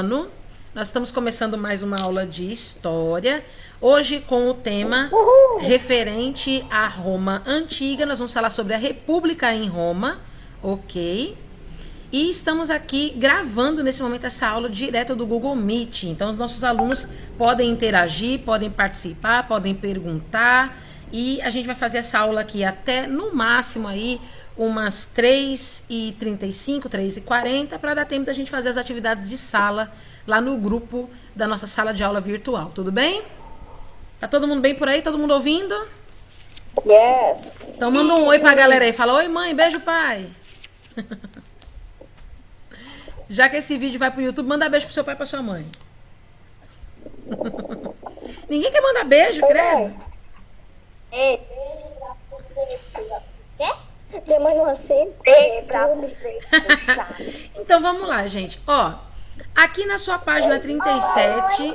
Romano. Nós estamos começando mais uma aula de história. Hoje com o tema referente à Roma Antiga. Nós vamos falar sobre a República em Roma, ok? E estamos aqui gravando nesse momento essa aula direto do Google Meet. Então os nossos alunos podem interagir, podem participar, podem perguntar. E a gente vai fazer essa aula aqui até no máximo aí umas 3h35, 3h40, para dar tempo da gente fazer as atividades de sala lá no grupo da nossa sala de aula virtual. Tudo bem? Tá todo mundo bem por aí? Todo mundo ouvindo? Yes. Então manda um oi pra galera aí. Fala, oi mãe, beijo pai. Já que esse vídeo vai pro YouTube, manda beijo pro seu pai e pra sua mãe. Ninguém quer mandar beijo, credo. Demônio você. Então vamos lá, gente. Ó, aqui na sua página 37.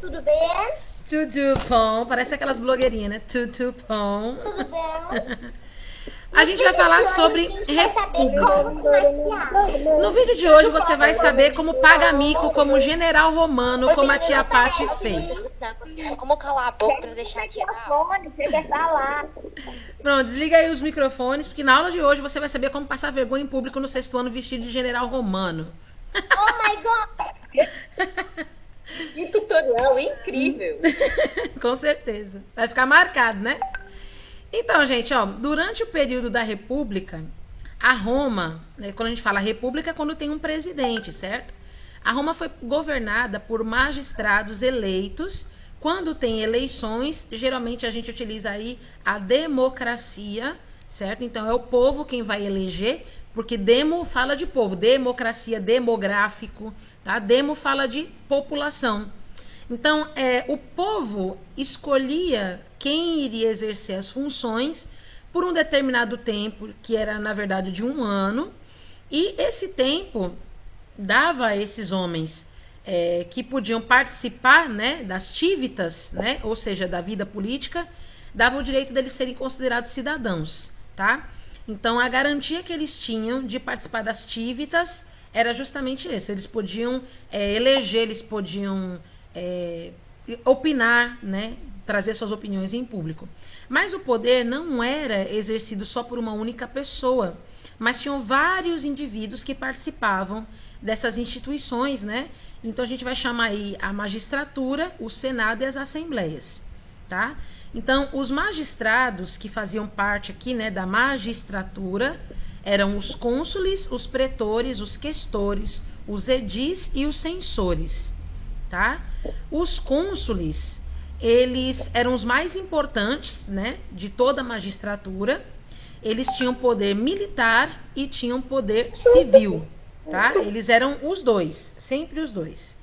Tudo bem? Tudo bom. Parece aquelas blogueirinhas, né? Tudo bom. Tudo bem? A gente vai falar sobre república. No vídeo de hoje você vai saber como paga mico como general romano, como a tia Paty fez. Como calar a boca pra deixar a tia dar? Você quer falar? Pronto, desliga aí os microfones, porque na aula de hoje você vai saber como passar vergonha em público no 6º ano vestido de general romano. Oh my God! Que tutorial incrível! Com certeza. Vai ficar marcado, né? Então, gente, ó, durante o período da República, a Roma, né, quando a gente fala República, é quando tem um presidente, certo? A Roma foi governada por magistrados eleitos. Quando tem eleições, geralmente a gente utiliza aí a democracia, certo? Então, é o povo quem vai eleger, porque demo fala de povo, democracia, demográfico, tá? Demo fala de população. Então, o povo escolhia quem iria exercer as funções por um determinado tempo, que era, na verdade, de 1 ano, e esse tempo dava a esses homens que podiam participar, né, das tívitas, né, ou seja, da vida política, dava o direito deles serem considerados cidadãos, tá? Então, a garantia que eles tinham de participar das tívitas era justamente esse. Eles podiam eleger, eles podiam opinar, né, trazer suas opiniões em público. Mas o poder não era exercido só por uma única pessoa, mas tinham vários indivíduos que participavam dessas instituições, né? Então a gente vai chamar aí a magistratura, o Senado e as assembleias, tá? Então os magistrados que faziam parte aqui, né, da magistratura eram os cônsules, os pretores, os questores, os edis e os censores, tá? Os cônsules, eles eram os mais importantes, né, de toda a magistratura. Eles tinham poder militar e tinham poder civil, tá? Eles eram os dois, sempre os dois.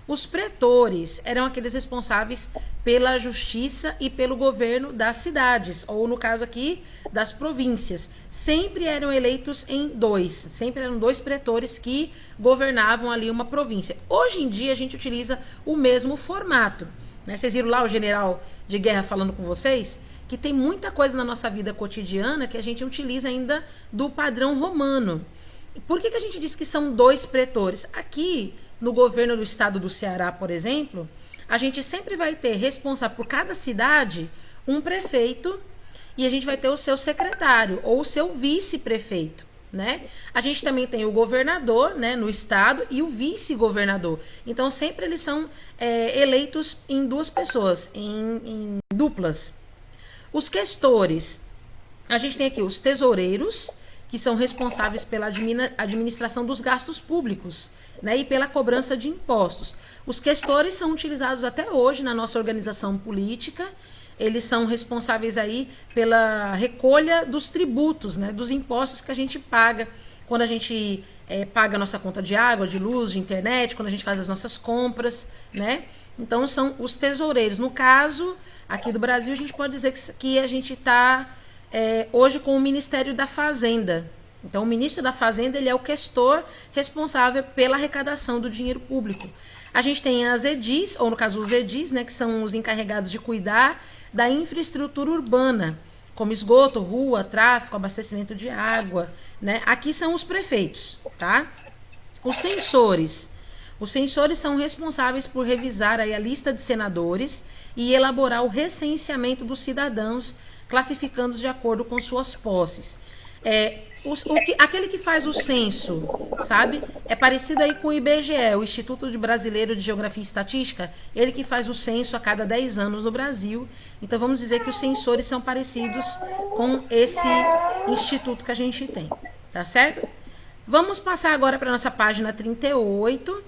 Os pretores eram aqueles responsáveis pela justiça e pelo governo das cidades, ou no caso aqui, das províncias. Sempre eram eleitos em dois, sempre eram 2 pretores que governavam ali uma província. Hoje em dia a gente utiliza o mesmo formato, né? Vocês viram lá o general de guerra falando com vocês? Que tem muita coisa na nossa vida cotidiana que a gente utiliza ainda do padrão romano. Por que a gente diz que são 2 pretores? Aqui, no governo do estado do Ceará, por exemplo, a gente sempre vai ter responsável por cada cidade um prefeito e a gente vai ter o seu secretário ou o seu vice-prefeito, né? A gente também tem o governador, né, no estado e o vice-governador. Então, sempre eles são eleitos em 2 pessoas, em duplas. Os questores, a gente tem aqui os tesoureiros, que são responsáveis pela administração dos gastos públicos, né, e pela cobrança de impostos. Os questores são utilizados até hoje na nossa organização política. Eles são responsáveis aí pela recolha dos tributos, né, dos impostos que a gente paga quando a gente paga a nossa conta de água, de luz, de internet, quando a gente faz as nossas compras, né? Então são os tesoureiros. No caso aqui do Brasil, a gente pode dizer que a gente está hoje com o Ministério da Fazenda. Então, o ministro da Fazenda, ele é o questor responsável pela arrecadação do dinheiro público. A gente tem as edis, ou no caso os edis, né, que são os encarregados de cuidar da infraestrutura urbana, como esgoto, rua, tráfego, abastecimento de água, né? Aqui são os prefeitos, tá? Os censores. Os censores são responsáveis por revisar aí a lista de senadores e elaborar o recenseamento dos cidadãos, classificando-os de acordo com suas posses. Aquele que faz o censo, sabe? É parecido aí com o IBGE, o Instituto Brasileiro de Geografia e Estatística, ele que faz o censo a cada 10 anos no Brasil. Então vamos dizer que os censores são parecidos com esse instituto que a gente tem, tá certo? Vamos passar agora para nossa página 38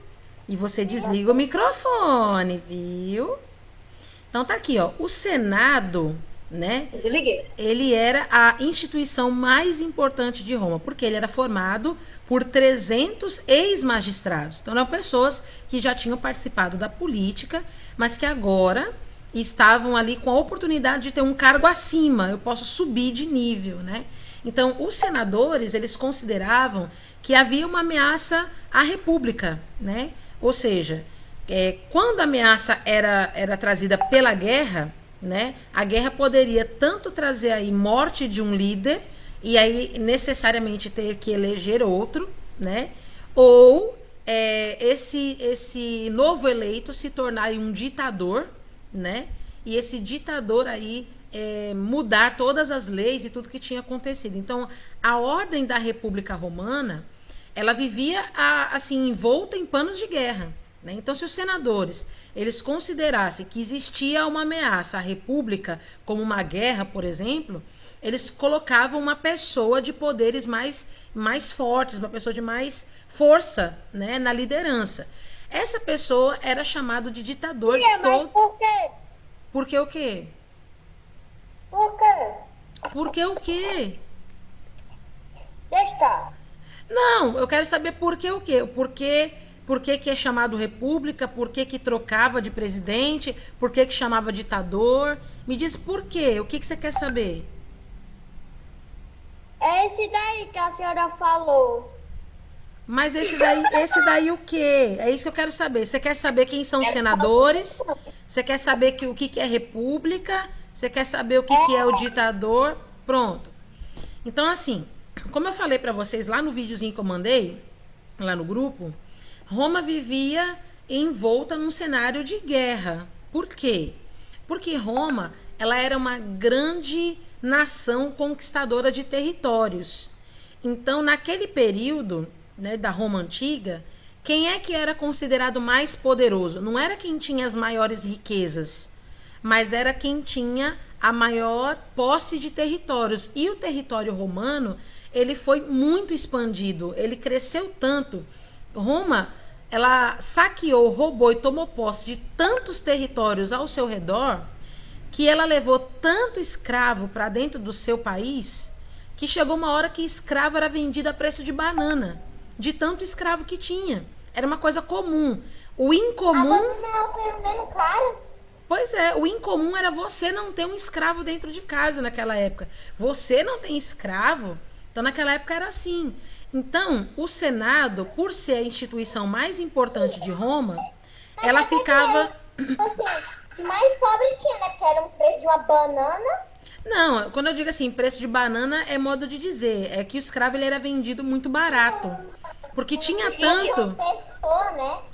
e você desliga o microfone, viu? Então tá aqui, ó, o Senado, né? Desliguei. Ele era a instituição mais importante de Roma, porque ele era formado por 300 ex-magistrados. Então, eram pessoas que já tinham participado da política, mas que agora estavam ali com a oportunidade de ter um cargo acima. Eu posso subir de nível, né? Então, os senadores, eles consideravam que havia uma ameaça à república, né? Ou seja, quando a ameaça era trazida pela guerra, né? A guerra poderia tanto trazer aí morte de um líder e aí necessariamente ter que eleger outro, né? Ou esse novo eleito se tornar aí um ditador, né? E esse ditador aí mudar todas as leis e tudo que tinha acontecido. Então, a ordem da República Romana, ela vivia assim envolta em panos de guerra. Né? Então, se os senadores eles considerassem que existia uma ameaça à república, como uma guerra, por exemplo, eles colocavam uma pessoa de poderes mais fortes, uma pessoa de mais força, né, na liderança. Essa pessoa era chamada de ditador. Mas por quê? Por que o quê? Por quê? Por que o quê? Deixa estar. Não, eu quero saber por que o quê? Por que é chamado república? Por que trocava de presidente? Por que chamava ditador? Me diz por quê? O que você quer saber? É esse daí que a senhora falou. Mas esse daí o quê? É isso que eu quero saber. Você quer saber quem são os senadores? Você quer saber o que é república? Você quer saber o que é o ditador? Pronto. Então, assim, como eu falei pra vocês lá no videozinho que eu mandei, lá no grupo, Roma vivia envolta num cenário de guerra. Por quê? Porque Roma, ela era uma grande nação conquistadora de territórios. Então, naquele período, né, da Roma antiga, quem é que era considerado mais poderoso? Não era quem tinha as maiores riquezas, mas era quem tinha a maior posse de territórios. E o território romano, ele foi muito expandido, ele cresceu tanto. Roma, ela saqueou, roubou e tomou posse de tantos territórios ao seu redor que ela levou tanto escravo para dentro do seu país que chegou uma hora que escravo era vendido a preço de banana, de tanto escravo que tinha. Era uma coisa comum. O incomum... A banana é o primeiro cara. Pois é, o incomum era você não ter um escravo dentro de casa naquela época. Você não tem escravo, então naquela época era assim. Então, o Senado, por ser a instituição mais importante de Roma, ela ficava... Assim, que mais pobre tinha, né? Que era o preço de uma banana. Não, quando eu digo assim, preço de banana é modo de dizer. É que o escravo ele era vendido muito barato. Porque tinha tanto... Uma pessoa,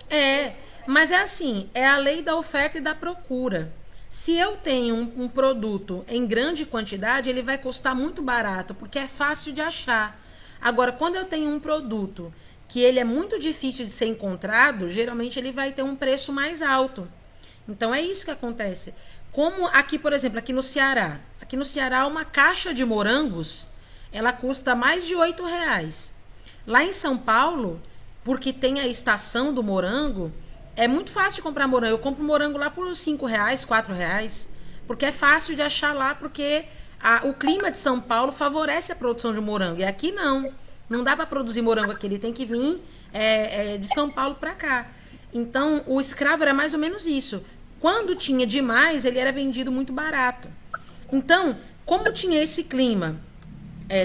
né? Mas é assim, é a lei da oferta e da procura. Se eu tenho um produto em grande quantidade, ele vai custar muito barato, porque é fácil de achar. Agora, quando eu tenho um produto que ele é muito difícil de ser encontrado, geralmente ele vai ter um preço mais alto. Então, é isso que acontece. Como aqui, por exemplo, aqui no Ceará. Aqui no Ceará, uma caixa de morangos, ela custa mais de R$8. Lá em São Paulo, porque tem a estação do morango, é muito fácil de comprar morango. Eu compro morango lá por R$5, R$4, porque é fácil de achar lá, porque... o clima de São Paulo favorece a produção de morango. E aqui não. Não dá para produzir morango aqui. Ele tem que vir de São Paulo para cá. Então, o escravo era mais ou menos isso. Quando tinha demais, ele era vendido muito barato. Então, como tinha esse clima,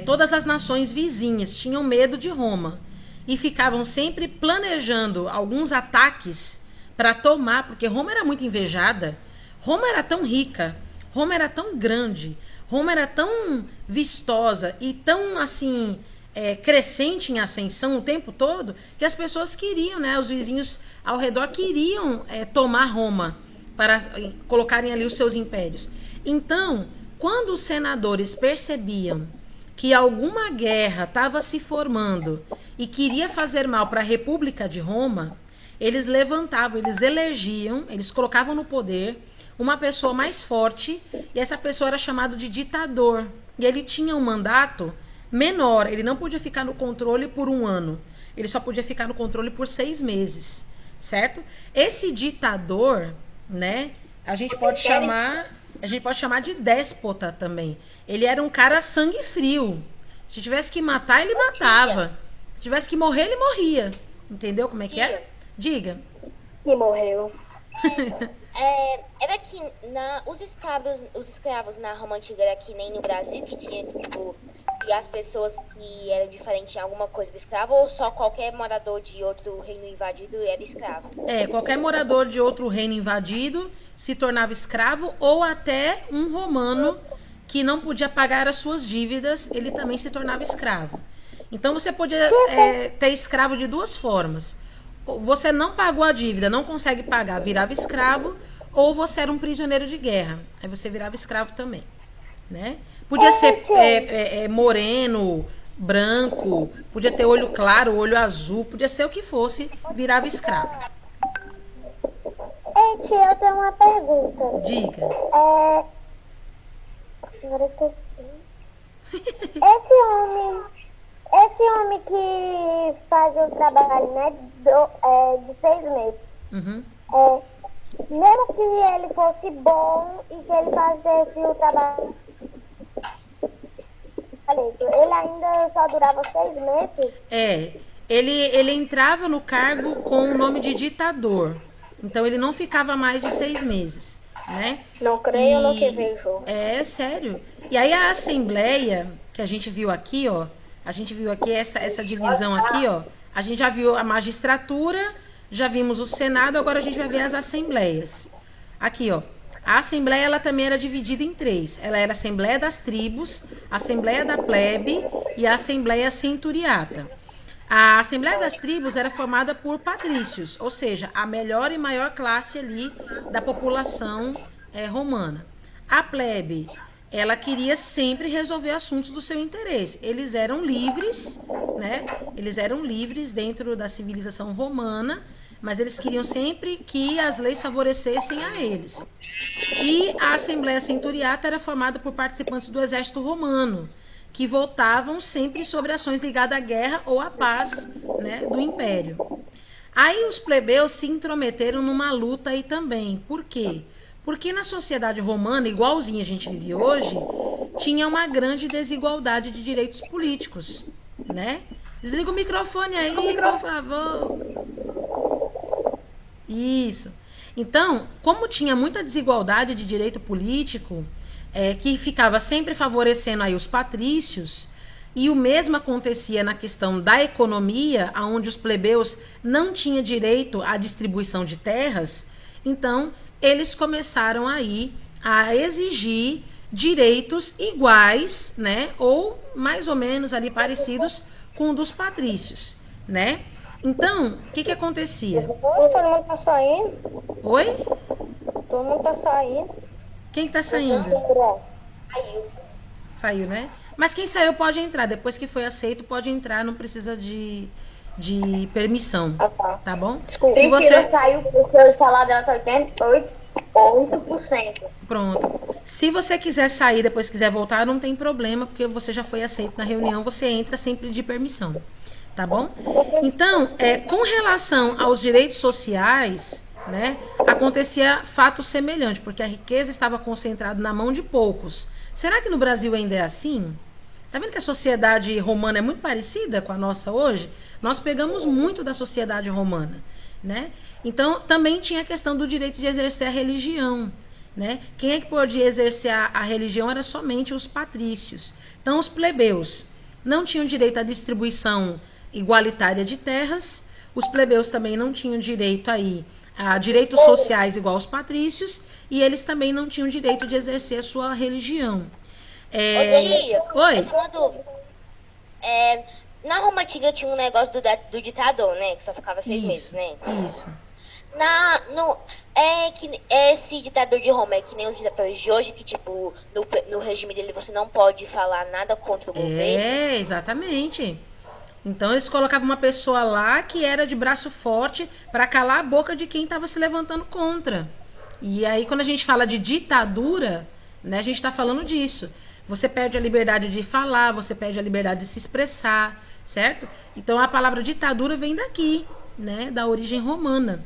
todas as nações vizinhas tinham medo de Roma. E ficavam sempre planejando alguns ataques para tomar, porque Roma era muito invejada. Roma era tão rica. Roma era tão grande. Roma era tão vistosa e tão, assim, crescente em ascensão o tempo todo, que as pessoas queriam, né, os vizinhos ao redor queriam tomar Roma para colocarem ali os seus impérios. Então, quando os senadores percebiam que alguma guerra estava se formando e queria fazer mal para a República de Roma, eles levantavam, eles elegiam, eles colocavam no poder uma pessoa mais forte, e essa pessoa era chamada de ditador. E ele tinha um mandato menor, ele não podia ficar no controle por 1 ano, ele só podia ficar no controle por 6 meses, certo? Esse ditador, né, a gente pode chamar de déspota também. Ele era um cara sangue frio. Se tivesse que matar, ele matava. Se tivesse que morrer, ele morria. Entendeu como é que é? Diga. E morreu. Era que os escravos na Roma Antiga era que nem no Brasil, que tinha, tipo, e as pessoas que eram diferentes tinham alguma coisa de escravo, ou só qualquer morador de outro reino invadido era escravo? Qualquer morador de outro reino invadido se tornava escravo, ou até um romano que não podia pagar as suas dívidas, ele também se tornava escravo. Então você podia ter escravo de 2 formas. Você não pagou a dívida, não consegue pagar, virava escravo, ou você era um prisioneiro de guerra, aí você virava escravo também, né? Podia ser moreno, branco, podia ter olho claro, olho azul, podia ser o que fosse, virava escravo. Ei, tia, eu tenho uma pergunta. Diga. Agora eu esqueci. Esse homem que faz o trabalho, né, de 6 meses, Uhum. mesmo que ele fosse bom e que ele fizesse o trabalho, ele ainda só durava 6 meses? Ele entrava no cargo com o nome de ditador. Então ele não ficava mais de 6 meses, né? Não creio no que vejo. É sério. E aí a Assembleia, que a gente viu aqui, ó, essa divisão aqui, ó, a gente já viu a magistratura, já vimos o Senado, agora a gente vai ver as assembleias. Aqui, ó, a Assembleia, ela também era dividida em 3. Ela era a Assembleia das Tribos, a Assembleia da Plebe e a Assembleia Centuriata. A Assembleia das Tribos era formada por patrícios, ou seja, a melhor e maior classe ali da população romana. A plebe, ela queria sempre resolver assuntos do seu interesse. Eles eram livres, né? Eles eram livres dentro da civilização romana, mas eles queriam sempre que as leis favorecessem a eles. E a Assembleia Centuriata era formada por participantes do exército romano, que votavam sempre sobre ações ligadas à guerra ou à paz, né, do império. Aí os plebeus se intrometeram numa luta aí também. Por quê? Porque na sociedade romana, igualzinha a gente vive hoje, tinha uma grande desigualdade de direitos políticos, né? Desliga o microfone aí, por favor. Isso. Então, como tinha muita desigualdade de direito político, que ficava sempre favorecendo aí os patrícios, e o mesmo acontecia na questão da economia, onde os plebeus não tinham direito à distribuição de terras, então eles começaram aí a exigir direitos iguais, né, ou mais ou menos ali parecidos com o dos patrícios, né? Então, o que acontecia? Todo mundo tá saindo? Oi? Todo mundo tá saindo. Quem que tá saindo? Saiu, né? Mas quem saiu pode entrar. Depois que foi aceito, pode entrar. Não precisa de permissão. Tá bom? Desculpa. Se você saiu porque o salário dela tá 88%. Pronto. Se você quiser sair, depois quiser voltar, não tem problema, porque você já foi aceito na reunião, você entra sempre de permissão. Tá bom? Então, com relação aos direitos sociais, né, acontecia fato semelhante, porque a riqueza estava concentrada na mão de poucos. Será que no Brasil ainda é assim? Tá vendo que a sociedade romana é muito parecida com a nossa hoje? Nós pegamos muito da sociedade romana, né? Então, também tinha a questão do direito de exercer a religião, né? Quem é que podia exercer a religião era somente os patrícios. Então, os plebeus não tinham direito à distribuição igualitária de terras, os plebeus também não tinham direito aí a direitos sociais igual aos patrícios, e eles também não tinham direito de exercer a sua religião. Tia, Oi? eu tenho uma dúvida. Na Roma Antiga tinha um negócio do ditador, né? Que só ficava 6 meses, né? Isso. Esse ditador de Roma é que nem os ditadores de hoje, que, tipo, no regime dele você não pode falar nada contra o governo. É, exatamente. Então eles colocavam uma pessoa lá que era de braço forte para calar a boca de quem estava se levantando contra. E aí quando a gente fala de ditadura, né, a gente está falando disso. Você perde a liberdade de falar, você perde a liberdade de se expressar, certo? Então a palavra ditadura vem daqui, né, da origem romana.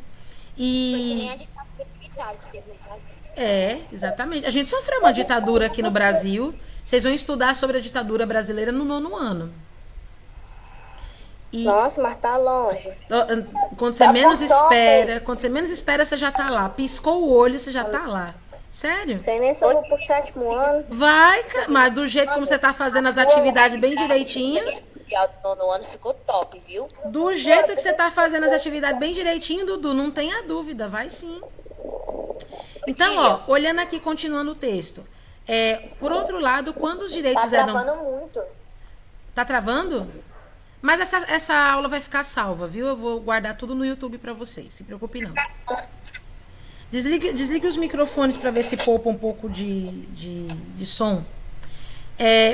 Foi que nem a ditadura militar que teve no Brasil. Exatamente. A gente sofreu uma ditadura aqui no Brasil. Vocês vão estudar sobre a ditadura brasileira no 9º ano. E Nossa, mas tá longe. quando você menos espera, você já tá lá. Piscou o olho, você já tá lá. Sério? Sei nem se eu vou pro 7º ano. Vai, mas do jeito como você tá fazendo as atividades bem direitinho, O 9º ano ficou top, viu? do jeito que você tá fazendo as atividades bem direitinho, Dudu, não tenha dúvida, vai sim. Então, ó, olhando aqui, continuando o texto. Por outro lado, quando os Tá direitos eram... travando muito. Tá travando? Mas essa aula vai ficar salva, viu? Eu vou guardar tudo no YouTube pra vocês, se preocupe não. Desligue os microfones para ver se poupa um pouco de som.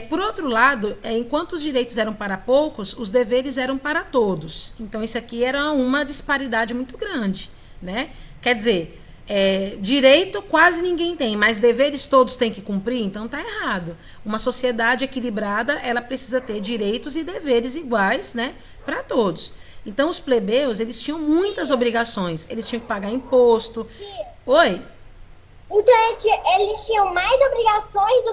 Por outro lado, enquanto os direitos eram para poucos, os deveres eram para todos. Então, isso aqui era uma disparidade muito grande, né? Quer dizer, direito quase ninguém tem, mas deveres todos têm que cumprir? Então, tá errado. Uma sociedade equilibrada, ela precisa ter direitos e deveres iguais, né? Para todos. Então, os plebeus, eles tinham muitas obrigações. Eles tinham que pagar imposto. Oi? Então eles tinham mais obrigações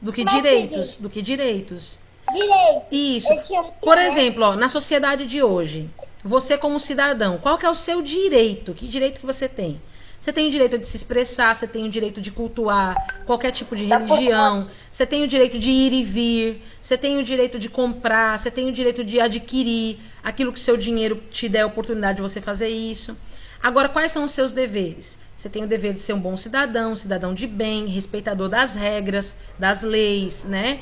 Do que Como é que direitos. diz? Do que direitos. direitos. Isso. Eles tinham Por exemplo, ó, na sociedade de hoje, você como cidadão, qual que é o seu direito? Que direito que você tem? Você tem o direito de se expressar, você tem o direito de cultuar qualquer tipo de religião, você tem o direito de ir e vir, você tem o direito de comprar, você tem o direito de adquirir aquilo que seu dinheiro te der a oportunidade de você fazer isso. Agora, quais são os seus deveres? Você tem o dever de ser um bom cidadão, um cidadão de bem, respeitador das regras, das leis, né?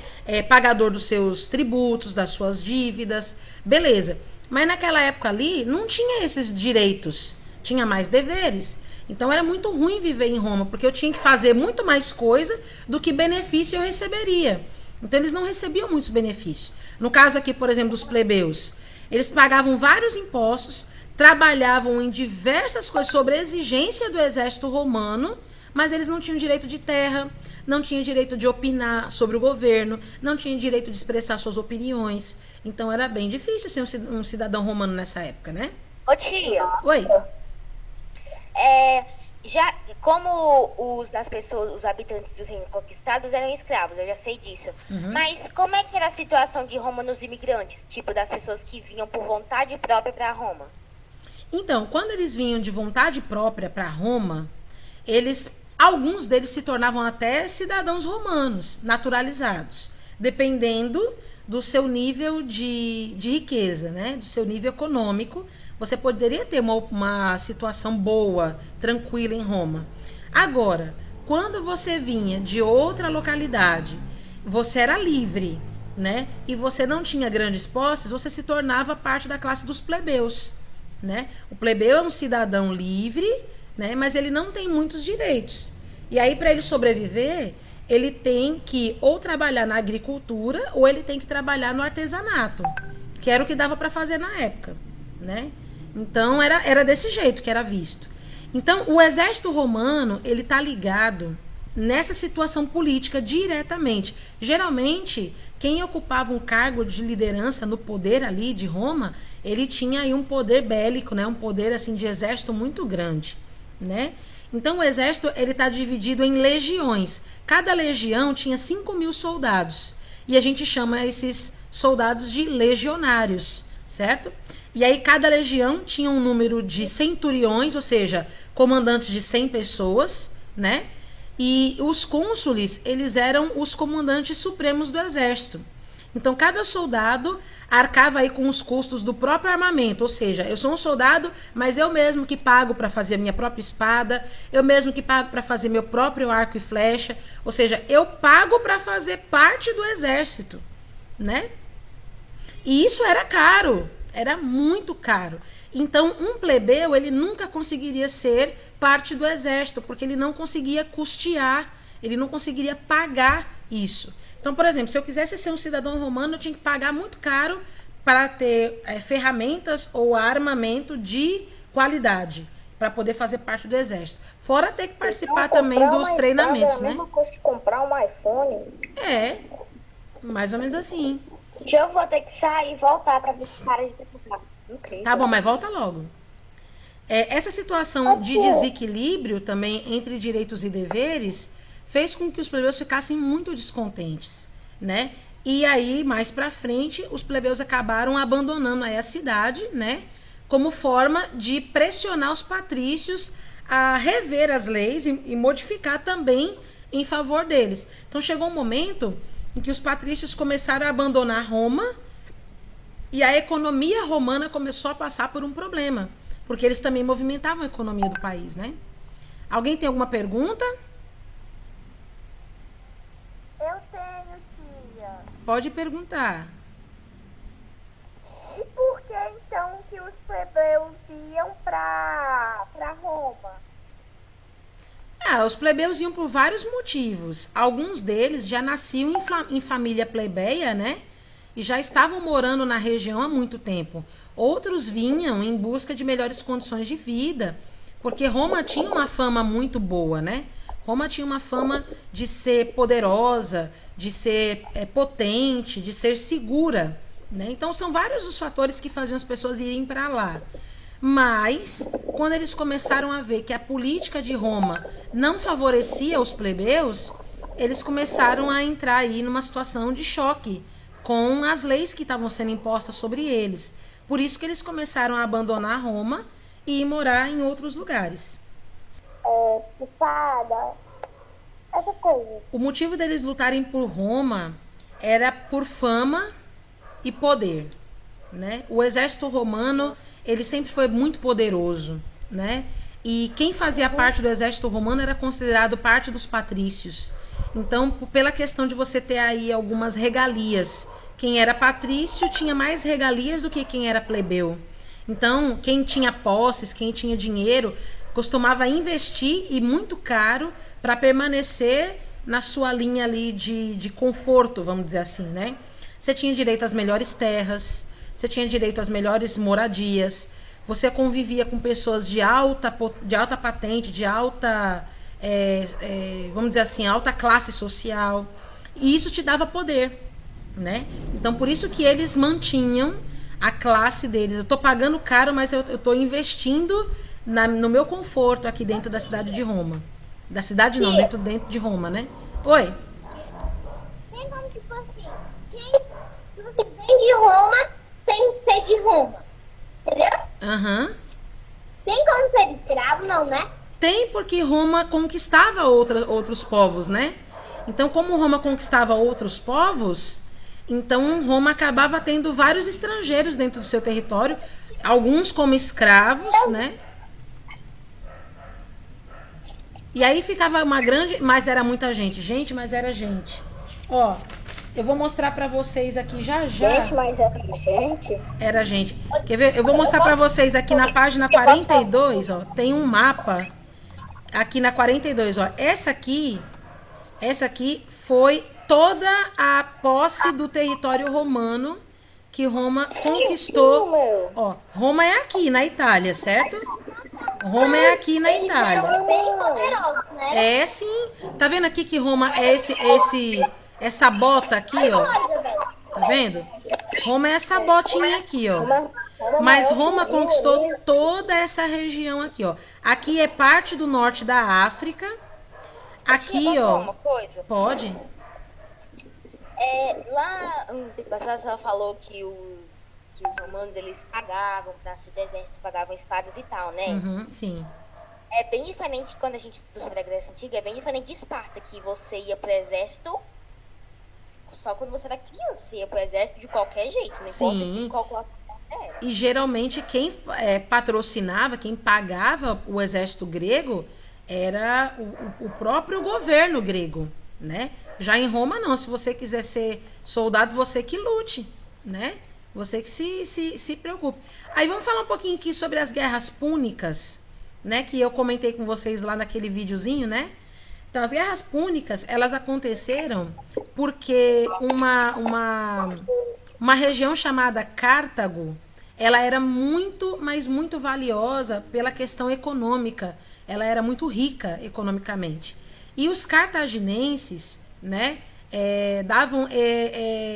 Pagador dos seus tributos, das suas dívidas, beleza. Mas naquela época ali, não tinha esses direitos, tinha mais deveres. Então era muito ruim viver em Roma, porque eu tinha que fazer muito mais coisa do que benefício eu receberia. Então eles não recebiam muitos benefícios. No caso aqui, por exemplo, dos plebeus, eles pagavam vários impostos, trabalhavam em diversas coisas sobre a exigência do exército romano, mas eles não tinham direito de terra, não tinham direito de opinar sobre o governo, não tinham direito de expressar suas opiniões. Então era bem difícil ser um cidadão romano nessa época, né? Ô tia, Oi? já como os habitantes dos reinos conquistados eram escravos, eu já sei disso. Mas como é que era a situação de Roma nos imigrantes? Tipo, das pessoas que vinham por vontade própria para Roma? Então, quando eles vinham de vontade própria para Roma, alguns deles se tornavam até cidadãos romanos, naturalizados, dependendo do seu nível de riqueza, né? Do seu nível econômico. Você poderia ter uma situação boa, tranquila em Roma. Agora, quando você vinha de outra localidade, você era livre, né? E você não tinha grandes posses, você se tornava parte da classe dos plebeus, né? O plebeu é um cidadão livre, né? Mas ele não tem muitos direitos. E aí, para ele sobreviver, ele tem que ou trabalhar na agricultura ou ele tem que trabalhar no artesanato, que era o que dava para fazer na época, né? Então, era desse jeito que era visto. Então, o exército romano, ele está ligado nessa situação política diretamente. Geralmente, quem ocupava um cargo de liderança no poder ali de Roma, ele tinha aí um poder bélico, né? Um poder assim de exército muito grande, né? Então, o exército ele está dividido em legiões. Cada legião tinha 5.000 soldados. E a gente chama esses soldados de legionários, certo? E aí cada legião tinha um número de centuriões, ou seja, comandantes de 100 pessoas, né? E os cônsules, eles eram os comandantes supremos do exército. Então cada soldado arcava aí com os custos do próprio armamento, ou seja, eu sou um soldado, mas eu mesmo que pago para fazer a minha própria espada, eu mesmo que pago para fazer meu próprio arco e flecha, ou seja, eu pago para fazer parte do exército, né? E isso era caro, era muito caro. Então, um plebeu, ele nunca conseguiria ser parte do exército, porque ele não conseguia custear, ele não conseguiria pagar isso. Então, por exemplo, se eu quisesse ser um cidadão romano, eu tinha que pagar muito caro para ter ferramentas ou armamento de qualidade, para poder fazer parte do exército. Fora ter que participar também dos treinamentos, né? É a mesma coisa que comprar um iPhone. É, mais ou menos assim. Eu vou ter que sair e voltar pra ver se para de preocupar. Incrível. Tá bom, mas volta logo. Essa situação de desequilíbrio também entre direitos e deveres fez com que os plebeus ficassem muito descontentes, né? E aí, mais pra frente, os plebeus acabaram abandonando aí a cidade, né? Como forma de pressionar os patrícios a rever as leis e modificar também em favor deles. Então chegou um momento em que os patrícios começaram a abandonar Roma e a economia romana começou a passar por um problema, porque eles também movimentavam a economia do país, né? Alguém tem alguma pergunta? Eu tenho, tia. Pode perguntar. E por que então que os plebeus iam pra Roma? Os plebeus iam por vários motivos. Alguns deles já nasciam em família plebeia, né? E já estavam morando na região há muito tempo. Outros vinham em busca de melhores condições de vida, porque Roma tinha uma fama muito boa, né? Roma tinha uma fama de ser poderosa, de ser potente, de ser segura, né? Então são vários os fatores que faziam as pessoas irem para lá. Mas, quando eles começaram a ver que a política de Roma não favorecia os plebeus, eles começaram a entrar aí numa situação de choque com as leis que estavam sendo impostas sobre eles. Por isso que eles começaram a abandonar Roma e ir morar em outros lugares. Espada, essas coisas. O motivo deles lutarem por Roma era por fama e poder, né? O exército romano, ele sempre foi muito poderoso, né? E quem fazia parte do exército romano era considerado parte dos patrícios. Então, pela questão de você ter aí algumas regalias, quem era patrício tinha mais regalias do que quem era plebeu. Então, quem tinha posses, quem tinha dinheiro, costumava investir, e muito caro, para permanecer na sua linha ali de conforto, vamos dizer assim, né? Você tinha direito às melhores terras, você tinha direito às melhores moradias, você convivia com pessoas de alta patente, de alta, vamos dizer assim, alta classe social, e isso te dava poder, né? Então, por isso que eles mantinham a classe deles. Eu tô pagando caro, mas eu tô investindo no meu conforto aqui dentro da cidade de Roma. Da cidade não, dentro de Roma, né? Oi? Tem como, tipo assim, se você vem de Roma, tem que ser de Roma. Entendeu? Aham. Tem como ser escravo, não, né? Tem, porque Roma conquistava outros povos, né? Então, como Roma conquistava outros povos, então Roma acabava tendo vários estrangeiros dentro do seu território, alguns como escravos, né? E aí ficava uma grande... Mas era muita gente. Gente, mas era gente. Ó, eu vou mostrar pra vocês aqui já. Gente, mas era gente? Era gente. Quer ver? Eu vou mostrar pra vocês aqui na página 42, ó. Tem um mapa aqui na 42, ó. Essa aqui foi toda a posse do território romano que Roma conquistou. Ó, Roma é aqui na Itália, certo? Roma é aqui na Itália. Bem poderosos, né? É sim. Tá vendo aqui que Roma é essa bota aqui, ó? Tá vendo? Roma é essa botinha aqui, ó. Mas Roma conquistou toda essa região aqui, ó. Aqui é parte do norte da África. Aqui, ó. Uma coisa. Pode? Lá, um tempo passado, ela falou que os romanos, eles pagavam para o exército, pagavam espadas e tal, né? Uhum, sim. É bem diferente, quando a gente estuda sobre a Grécia Antiga, é bem diferente de Esparta, que você ia pro exército só quando você era criança. Você ia pro exército de qualquer jeito, não Sim. importa qual classe era. E geralmente quem patrocinava, quem pagava o exército grego era o próprio governo grego, né? Já em Roma não, se você quiser ser soldado, você que lute, né? Você que se preocupe. Aí vamos falar um pouquinho aqui sobre as guerras púnicas, né? Que eu comentei com vocês lá naquele videozinho, né? Então, as guerras púnicas, elas aconteceram porque uma região chamada Cartago, ela era muito, mas muito valiosa pela questão econômica. Ela era muito rica economicamente. E os cartaginenses, né, davam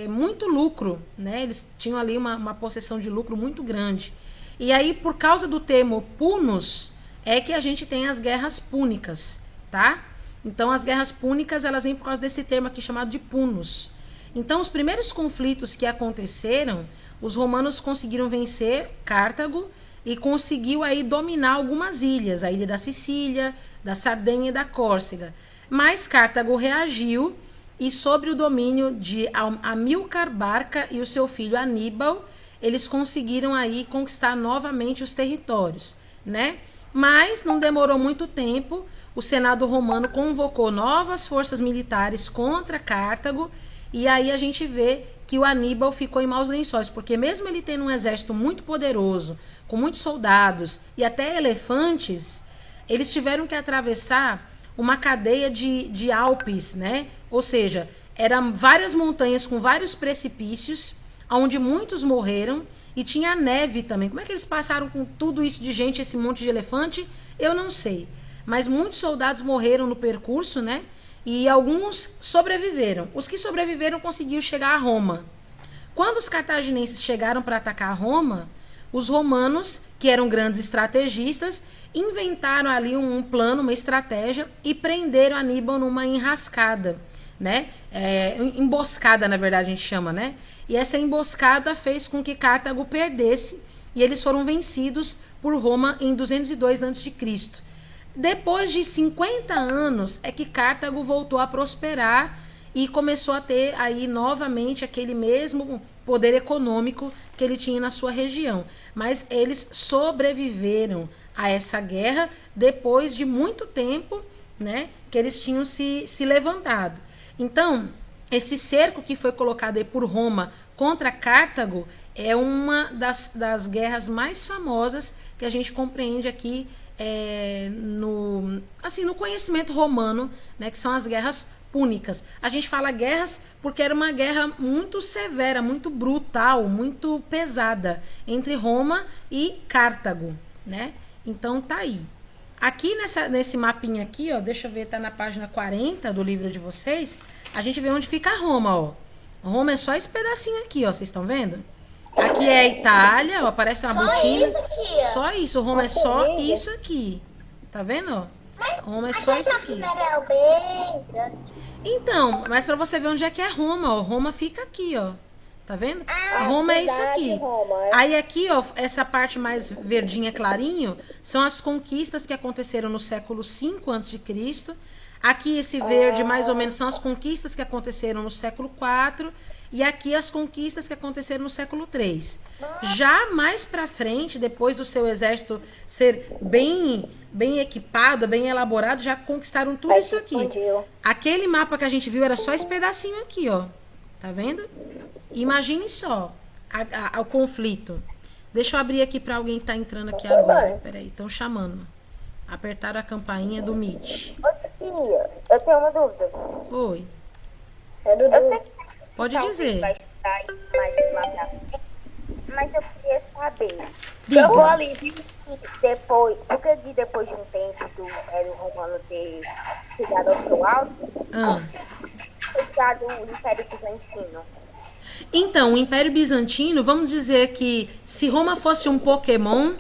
muito lucro, né? Eles tinham ali uma possessão de lucro muito grande. E aí, por causa do termo punos, é que a gente tem as guerras púnicas, tá? Então, as guerras púnicas, elas vêm por causa desse termo aqui chamado de punos. Então, os primeiros conflitos que aconteceram, os romanos conseguiram vencer Cartago e conseguiu aí dominar algumas ilhas, a ilha da Sicília, da Sardenha e da Córcega. Mas Cartago reagiu e, sob o domínio de Amílcar Barca e o seu filho Aníbal, eles conseguiram aí conquistar novamente os territórios, né? Mas não demorou muito tempo, o Senado romano convocou novas forças militares contra Cartago, e aí a gente vê que o Aníbal ficou em maus lençóis, porque mesmo ele tendo um exército muito poderoso, com muitos soldados e até elefantes, eles tiveram que atravessar uma cadeia de Alpes, né? Ou seja, eram várias montanhas com vários precipícios, onde muitos morreram, e tinha neve também. Como é que eles passaram com tudo isso de gente, esse monte de elefante? Eu não sei. Mas muitos soldados morreram no percurso, né? E alguns sobreviveram. Os que sobreviveram conseguiram chegar a Roma. Quando os cartaginenses chegaram para atacar Roma, os romanos, que eram grandes estrategistas, inventaram ali um plano, uma estratégia, e prenderam Aníbal numa enrascada, né? Emboscada, na verdade, a gente chama, né? E essa emboscada fez com que Cartago perdesse, e eles foram vencidos por Roma em 202 a.C. Depois de 50 anos é que Cartago voltou a prosperar e começou a ter aí novamente aquele mesmo poder econômico que ele tinha na sua região. Mas eles sobreviveram a essa guerra depois de muito tempo, né, que eles tinham se levantado. Então, esse cerco que foi colocado aí por Roma contra Cartago é uma das guerras mais famosas que a gente compreende aqui no conhecimento romano, né, que são as guerras púnicas. A gente fala guerras porque era uma guerra muito severa, muito brutal, muito pesada entre Roma e Cartago, né? Então tá aí. Aqui nesse mapinha aqui, ó, deixa eu ver, tá na página 40 do livro de vocês, a gente vê onde fica Roma, ó. Roma é só esse pedacinho aqui, ó, vocês estão vendo? Aqui é a Itália, ó, aparece uma botina. Só isso, tia? Só isso, Roma é só isso aqui. Tá vendo, ó? Roma é só isso aqui. Então, mas pra você ver onde é que é Roma, ó. Roma fica aqui, ó. Tá vendo? Roma é isso aqui. Roma, é. Aí aqui, ó, essa parte mais verdinha, clarinho, são as conquistas que aconteceram no século V a.C. Aqui esse verde, mais ou menos, são as conquistas que aconteceram no século IV. E aqui as conquistas que aconteceram no século III. Já mais pra frente, depois do seu exército ser bem equipado, bem elaborado, já conquistaram tudo isso aqui. Expandiu. Aquele mapa que a gente viu era só esse pedacinho aqui, ó. Tá vendo? Imagine só o conflito. Deixa eu abrir aqui pra alguém que tá entrando aqui agora. Peraí, estão chamando. Apertaram a campainha do Meet. Tia, eu tenho uma dúvida. Oi. É do Eu sei que Pode talvez dizer. vai estudar isso mais lá pra frente, mas eu queria saber. Diga. Eu vou ali depois, porque depois de um tempo do Império Romano ter chegado ao seu alto, foi criado o Império Bizantino. Então, o Império Bizantino, vamos dizer que se Roma fosse um Pokémon,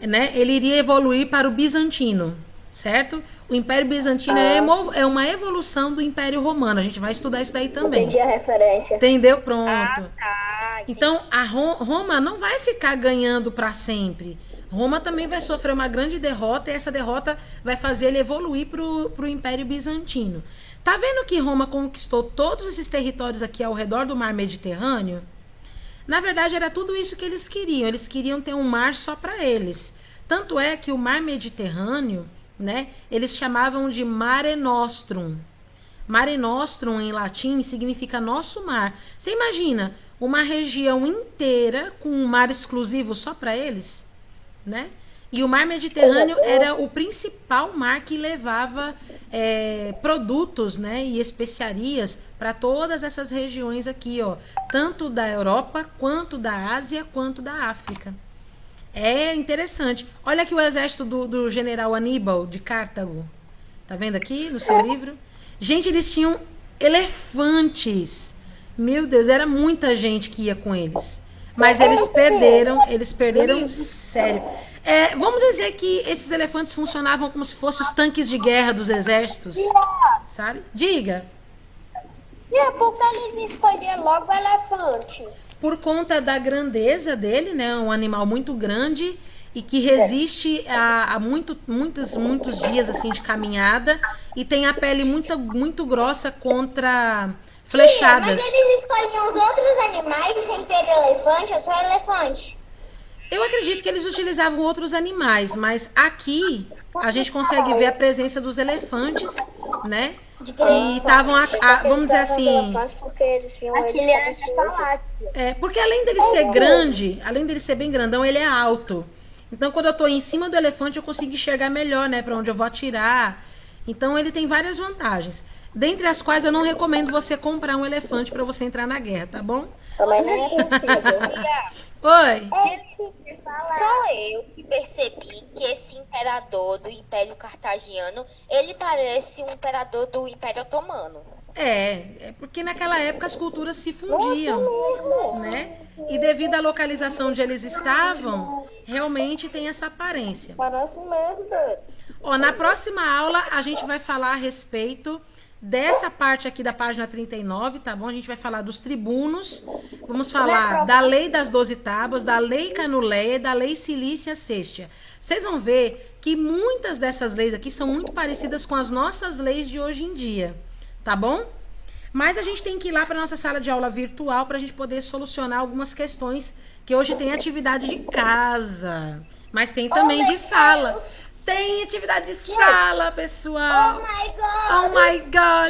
né, ele iria evoluir para o Bizantino, certo? O Império Bizantino é uma evolução do Império Romano. A gente vai estudar isso daí também. Entendi a referência. Entendeu? Pronto. Tá. Então, Roma não vai ficar ganhando para sempre. Roma também vai sofrer uma grande derrota, e essa derrota vai fazer ele evoluir para o Império Bizantino. Tá vendo que Roma conquistou todos esses territórios aqui ao redor do Mar Mediterrâneo? Na verdade, era tudo isso que eles queriam. Eles queriam ter um mar só para eles. Tanto é que o Mar Mediterrâneo, né, eles chamavam de Mare Nostrum. Mare Nostrum, em latim, significa nosso mar. Você imagina uma região inteira com um mar exclusivo só para eles, né? E o mar Mediterrâneo era o principal mar que levava produtos, né, e especiarias para todas essas regiões aqui, ó, tanto da Europa, quanto da Ásia, quanto da África. É interessante. Olha aqui o exército do general Aníbal de Cartago. Tá vendo aqui no seu livro? Gente, eles tinham elefantes. Meu Deus, era muita gente que ia com eles. Mas eles perderam sério. Vamos dizer que esses elefantes funcionavam como se fossem os tanques de guerra dos exércitos. Sabe? Diga. E por que eles escolheram logo o elefante? Por conta da grandeza dele, né? Um animal muito grande e que resiste a muitos dias assim de caminhada e tem a pele muito grossa contra flechadas. Mas eles escolhiam os outros animais sem ter elefante ou só elefante? Eu acredito que eles utilizavam outros animais, mas aqui a gente consegue ver a presença dos elefantes, né? Que estavam, vamos dizer assim... Porque além dele ser grande, além dele ser bem grandão, ele é alto. Então, quando eu estou em cima do elefante, eu consigo enxergar melhor, né? Para onde eu vou atirar. Então, ele tem várias vantagens. Dentre as quais, eu não recomendo você comprar um elefante para você entrar na guerra, tá bom? Também não é possível. Oi. Só eu que percebi que esse imperador do Império Cartagiano, ele parece um imperador do Império Otomano. É porque naquela época as culturas se fundiam, né? E devido à localização onde eles estavam, realmente tem essa aparência. Parece mesmo. Ó, na próxima aula a gente vai falar a respeito dessa parte aqui da página 39, tá bom? A gente vai falar dos tribunos, vamos falar da lei das 12 tábuas, da lei Canuleia e da lei Cilícia Sestia. Vocês vão ver que muitas dessas leis aqui são muito parecidas com as nossas leis de hoje em dia, tá bom? Mas a gente tem que ir lá para nossa sala de aula virtual para a gente poder solucionar algumas questões que hoje tem atividade de casa, mas tem também de sala. Tem atividade de sala, pessoal. Oh my God! Oh my God!